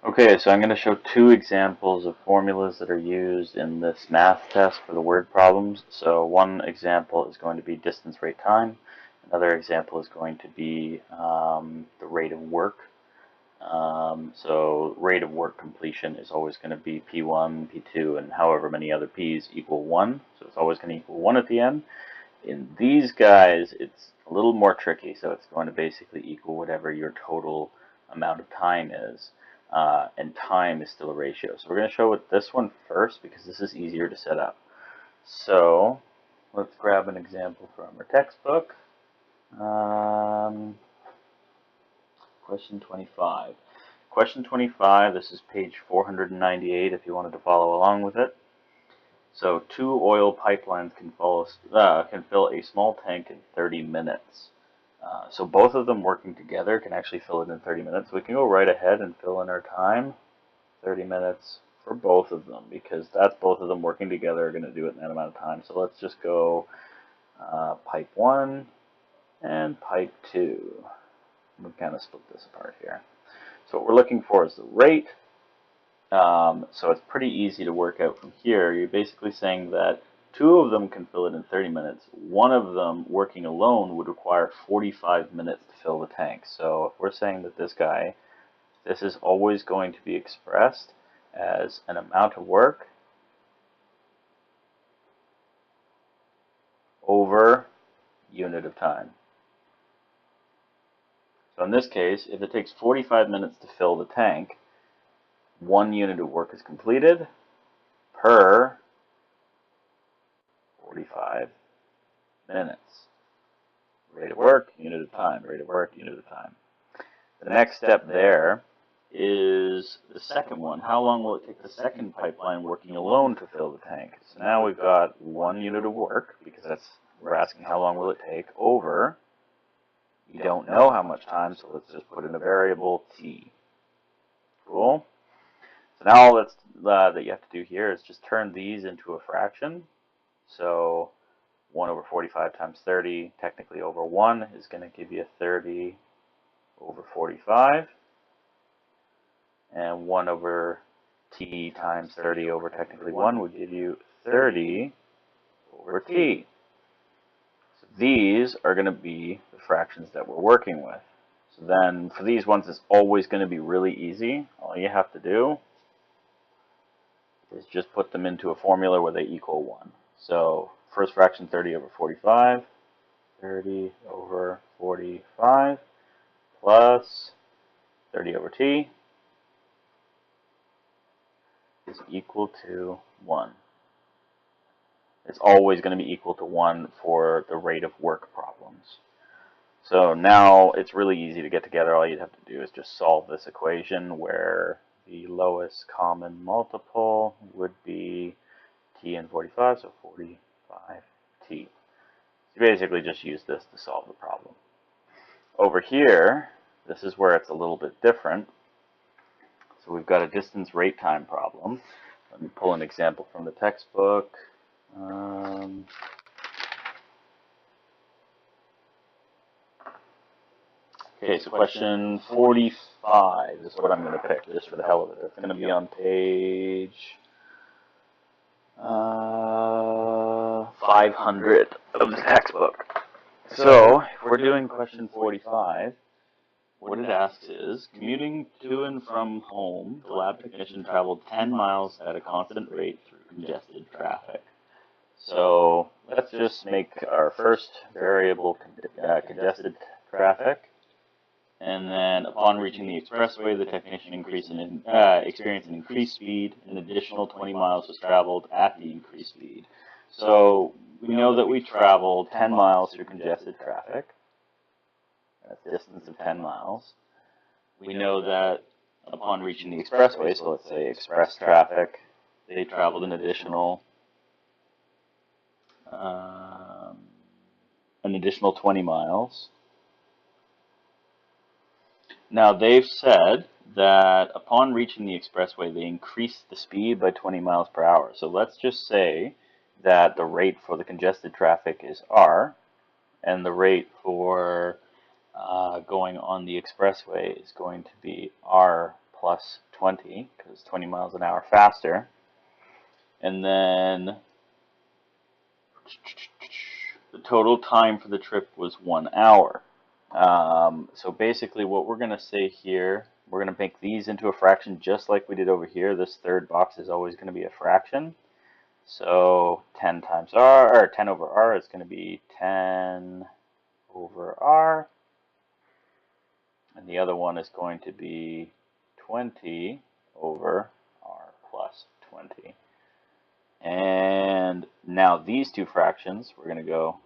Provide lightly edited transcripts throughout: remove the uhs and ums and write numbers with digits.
Okay, so I'm going to show two examples of formulas that are used in this math test for the word problems. So one example is going to be distance, rate, time. Another example is going to be the rate of work. So rate of work completion is always going to be P1, P2, and however many other P's equal 1. So it's always going to equal 1 at the end. In these guys, it's a little more tricky. So it's going to basically equal whatever your total amount of time is. And time is still a ratio. So we're going to show with this one first because this is easier to set up. So let's grab an example from our textbook. Question 25. Question 25, this is page 498 if you wanted to follow along with it. So two oil pipelines can fill a small tank in 30 minutes. So both of them working together can actually fill it in 30 minutes. We can go right ahead and fill in our time, 30 minutes for both of them, because that's both of them working together are going to do it in that amount of time. So let's just go pipe 1 and pipe 2. We'll kind of split this apart here. So what we're looking for is the rate. So it's pretty easy to work out from here. You're basically saying that two of them can fill it in 30 minutes. One of them, working alone, would require 45 minutes to fill the tank. So if we're saying that this is always going to be expressed as an amount of work over unit of time. So in this case, if it takes 45 minutes to fill the tank, 1 unit of work is completed per 45 minutes. Rate of work, unit of time, rate of work, unit of time. The next step there is the second one. How long will it take the second pipeline working alone to fill the tank? So now we've got 1 unit of work, because we're asking how long will it take, over, you don't know how much time, so let's just put in a variable t. Cool? So now all that you have to do here is just turn these into a fraction. So 1 over 45 times 30, technically over 1, is going to give you 30 over 45. And 1 over t times 30 over technically 1 would give you 30 over t. So these are going to be the fractions that we're working with. So then for these ones, it's always going to be really easy. All you have to do is just put them into a formula where they equal 1. So first fraction, 30 over 45. 30 over 45 plus 30 over t is equal to 1. It's always going to be equal to 1 for the rate of work problems. So now it's really easy to get together. All you'd have to do is just solve this equation where the lowest common multiple would be t in 45, so 45t. So you basically just use this to solve the problem. Over here, this is where it's a little bit different. So we've got a distance, rate, time problem. Let me pull an example from the textbook. Okay, so question 45 is what I'm going to pick, just for the hell of it. It's going to be on page 500 of the textbook. So, if we're doing question 45, what it asks is, commuting to and from home, the lab technician traveled 10 miles at a constant rate through congested traffic. So, let's just make our first variable congested traffic. And then upon reaching the expressway, the technician experienced an increased speed. An additional 20 miles was traveled at the increased speed. So we know that we traveled 10 miles through congested traffic. That's a distance of 10 miles. We know that upon reaching the expressway, so let's say express traffic, they traveled an additional 20 miles. Now, they've said that upon reaching the expressway, they increased the speed by 20 miles per hour. So let's just say that the rate for the congested traffic is R, and the rate for going on the expressway is going to be R plus 20, because 20 miles an hour faster. And then the total time for the trip was 1 hour. So basically what we're going to say here, we're going to make these into a fraction just like we did over here. This third box is always going to be a fraction. So 10 times r, or 10 over r is going to be 10 over r. And the other one is going to be 20 over r plus 20. And now these two fractions, we're going to go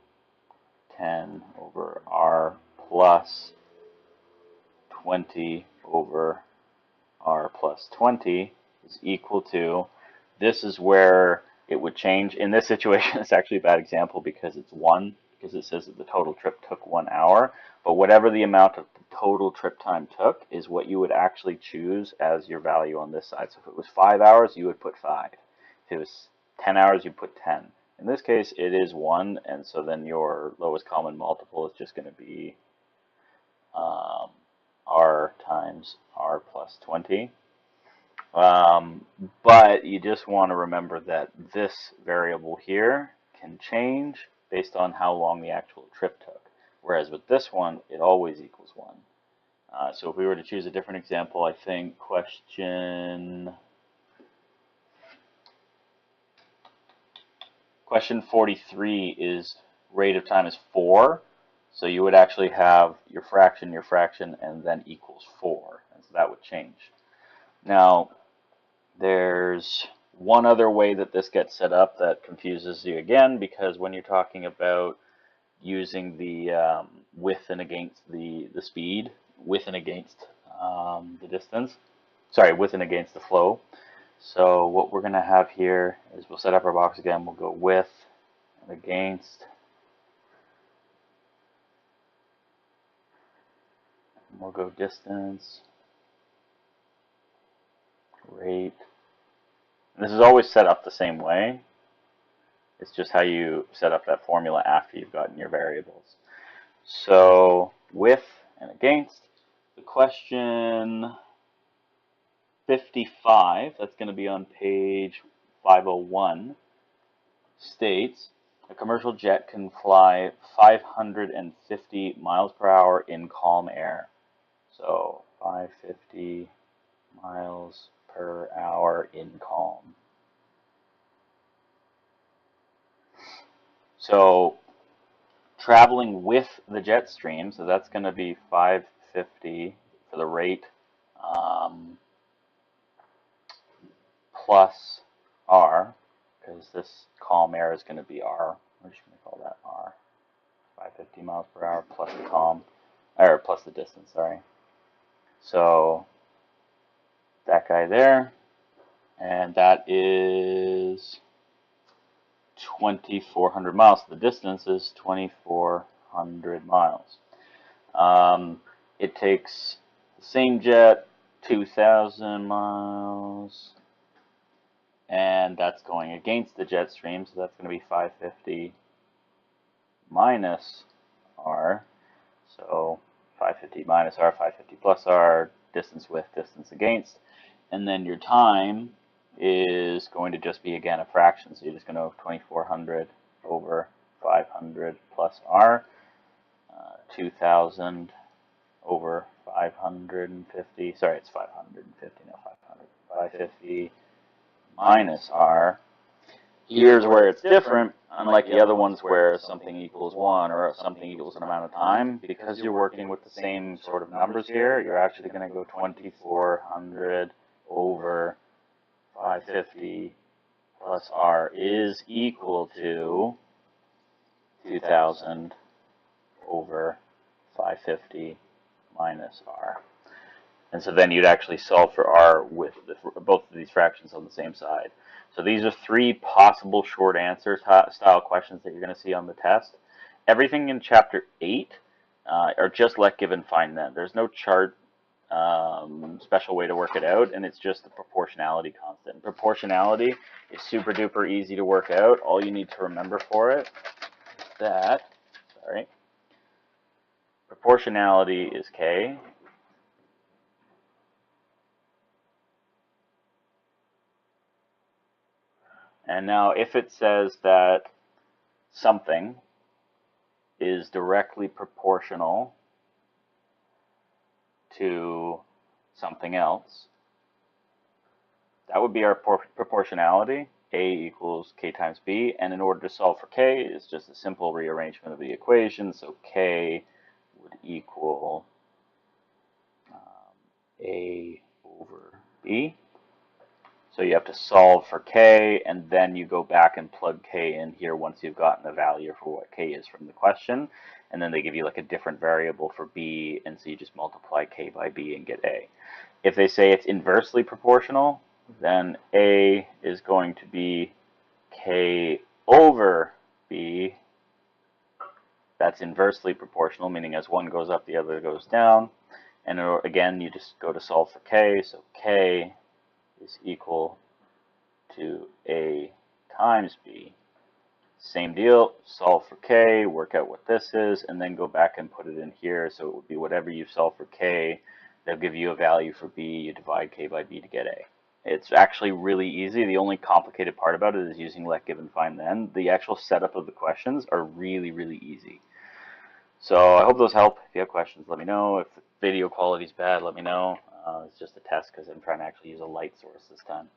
10 over r plus 20 over r plus 20 is equal to, this is where it would change. In this situation, it's actually a bad example because it's 1, because it says that the total trip took 1 hour. But whatever the amount of the total trip time took is what you would actually choose as your value on this side. So if it was 5 hours, you would put 5. If it was 10 hours, you put 10. In this case, it is 1, and so then your lowest common multiple is just going to be r times r plus 20. But you just want to remember that this variable here can change based on how long the actual trip took. Whereas with this one, it always equals 1. So if we were to choose a different example, I think question 43 is rate of time is 4. So you would actually have your fraction, and then equals 4. And so that would change. Now, there's one other way that this gets set up that confuses you again, because when you're talking about using the with and against the speed, with and against the distance, sorry, with and against the flow. So what we're going to have here is we'll set up our box again. We'll go with and against. We'll go distance, rate. And this is always set up the same way. It's just how you set up that formula after you've gotten your variables. So with and against, the question 55, that's going to be on page 501, states a commercial jet can fly 550 miles per hour in calm air. So 550 miles per hour in calm. So traveling with the jet stream, so that's going to be 550 for the rate plus r, because this calm air is going to be r. We're just going to call that r. 550 miles per hour plus the calm, or plus the distance, sorry. So that guy there, and that is 2,400 miles. So the distance is 2,400 miles. It takes the same jet 2,000 miles, and that's going against the jet stream, so that's going to be 550 minus r. So 550 minus r, 550 plus r, distance with, distance against. And then your time is going to just be, again, a fraction. So you're just going to go 2,400 over 500 plus r, 2,000 over 550. Sorry, it's 550, not 500. 550 minus r. Here's where it's different, unlike the other ones where something equals 1 or something equals an amount of time. Because you're working with the same sort of numbers here, you're actually going to go 2,400 over 550 plus r is equal to 2,000 over 550 minus r. And so then you'd actually solve for r with both of these fractions on the same side. So these are 3 possible short answer style questions that you're going to see on the test. Everything in chapter 8 are just let, give, and find then. There's no chart special way to work it out, and it's just the proportionality constant. Proportionality is super duper easy to work out. All you need to remember for it is that, proportionality is k. And now if it says that something is directly proportional to something else, that would be our proportionality. A equals k times b, and in order to solve for k, it's just a simple rearrangement of the equation. So k would equal a over b. So you have to solve for k, and then you go back and plug k in here once you've gotten a value for what k is from the question. And then they give you like a different variable for b, and so you just multiply k by b and get a. If they say it's inversely proportional, then a is going to be k over b. That's inversely proportional, meaning as one goes up, the other goes down. And again, you just go to solve for k, so k is equal to a times b. Same deal, solve for k, work out what this is, and then go back and put it in here. So it would be whatever you solve for k, they'll give you a value for b, you divide k by b to get a. It's actually really easy. The only complicated part about it is using let, give, and find then. The actual setup of the questions are really, really easy. So I hope those help. If you have questions, let me know. If the video quality is bad, let me know. It's just a test because I'm trying to actually use a light source this time.